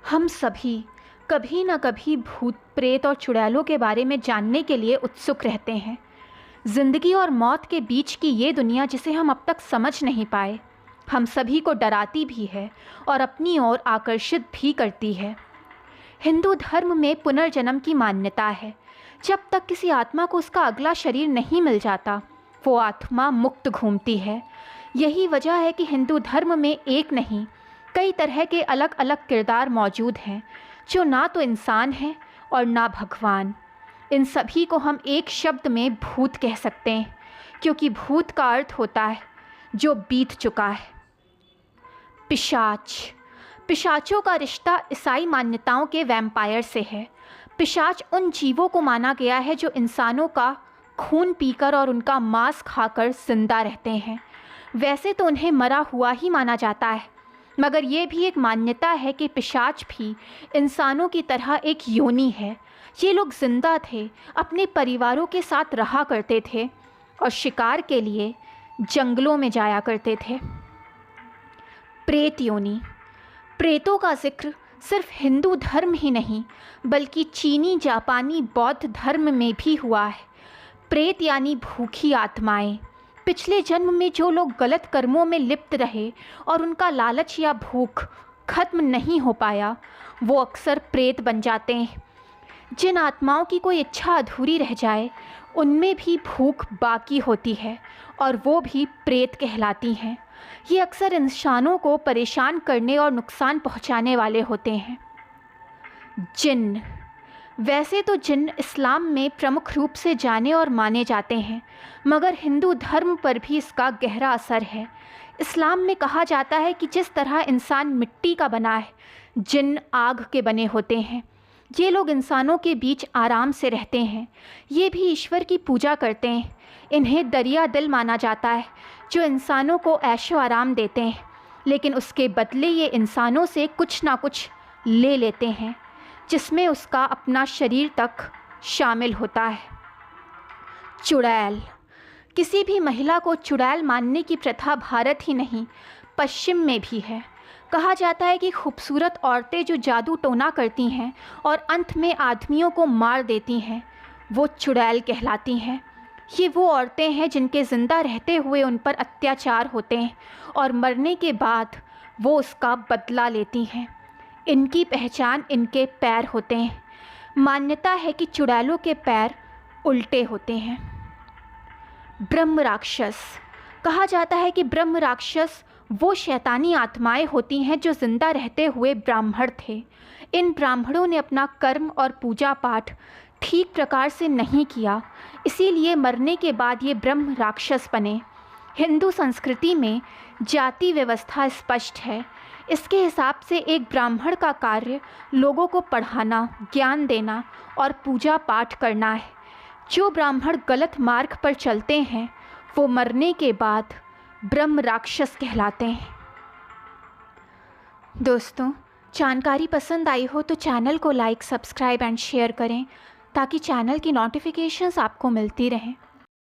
हम सभी कभी न कभी भूत प्रेत और चुड़ैलों के बारे में जानने के लिए उत्सुक रहते हैं। जिंदगी और मौत के बीच की ये दुनिया जिसे हम अब तक समझ नहीं पाए, हम सभी को डराती भी है और अपनी ओर आकर्षित भी करती है। हिंदू धर्म में पुनर्जन्म की मान्यता है। जब तक किसी आत्मा को उसका अगला शरीर नहीं मिल जाता, वो आत्मा मुक्त घूमती है। यही वजह है कि हिंदू धर्म में एक नहीं, कई तरह के अलग अलग किरदार मौजूद हैं, जो ना तो इंसान हैं और ना भगवान। इन सभी को हम एक शब्द में भूत कह सकते हैं, क्योंकि भूत का अर्थ होता है जो बीत चुका है। पिशाच। पिशाचों का रिश्ता ईसाई मान्यताओं के वैम्पायर से है। पिशाच उन जीवों को माना गया है जो इंसानों का खून पीकर और उनका मांस खाकर जिंदा रहते हैं। वैसे तो उन्हें मरा हुआ ही माना जाता है, मगर ये भी एक मान्यता है कि पिशाच भी इंसानों की तरह एक योनि है। ये लोग जिंदा थे, अपने परिवारों के साथ रहा करते थे और शिकार के लिए जंगलों में जाया करते थे। प्रेत योनि। प्रेतों का जिक्र सिर्फ हिंदू धर्म ही नहीं, बल्कि चीनी, जापानी, बौद्ध धर्म में भी हुआ है। प्रेत यानी भूखी आत्माएं। पिछले जन्म में जो लोग गलत कर्मों में लिप्त रहे और उनका लालच या भूख खत्म नहीं हो पाया, वो अक्सर प्रेत बन जाते हैं। जिन आत्माओं की कोई इच्छा अधूरी रह जाए, उनमें भी भूख बाकी होती है और वो भी प्रेत कहलाती हैं। ये अक्सर इंसानों को परेशान करने और नुकसान पहुंचाने वाले होते हैं। जिन्न। वैसे तो जिन्न इस्लाम में प्रमुख रूप से जाने और माने जाते हैं, मगर हिंदू धर्म पर भी इसका गहरा असर है। इस्लाम में कहा जाता है कि जिस तरह इंसान मिट्टी का बना है, जिन्न आग के बने होते हैं। ये लोग इंसानों के बीच आराम से रहते हैं। ये भी ईश्वर की पूजा करते हैं। इन्हें दरिया दिल माना जाता है, जो इंसानों को ऐशो आराम देते हैं, लेकिन उसके बदले ये इंसानों से कुछ ना कुछ ले लेते हैं, जिसमें उसका अपना शरीर तक शामिल होता है। चुड़ैल। किसी भी महिला को चुड़ैल मानने की प्रथा भारत ही नहीं, पश्चिम में भी है। कहा जाता है कि खूबसूरत औरतें जो जादू टोना करती हैं और अंत में आदमियों को मार देती हैं, वो चुड़ैल कहलाती हैं। ये वो औरतें हैं जिनके ज़िंदा रहते हुए उन पर अत्याचार होते हैं और मरने के बाद वो उसका बदला लेती हैं। इनकी पहचान इनके पैर होते हैं। मान्यता है कि चुड़ैलों के पैर उल्टे होते हैं। ब्रह्म राक्षस। कहा जाता है कि ब्रह्म राक्षस वो शैतानी आत्माएं होती हैं जो जिंदा रहते हुए ब्राह्मण थे। इन ब्राह्मणों ने अपना कर्म और पूजा पाठ ठीक प्रकार से नहीं किया, इसीलिए मरने के बाद ये ब्रह्म राक्षस बने। हिंदू संस्कृति में जाति व्यवस्था स्पष्ट है। इसके हिसाब से एक ब्राह्मण का कार्य लोगों को पढ़ाना, ज्ञान देना और पूजा पाठ करना है। जो ब्राह्मण गलत मार्ग पर चलते हैं, वो मरने के बाद ब्रह्म राक्षस कहलाते हैं। दोस्तों, जानकारी पसंद आई हो तो चैनल को लाइक, सब्सक्राइब एंड शेयर करें, ताकि चैनल की नोटिफिकेशंस आपको मिलती रहें।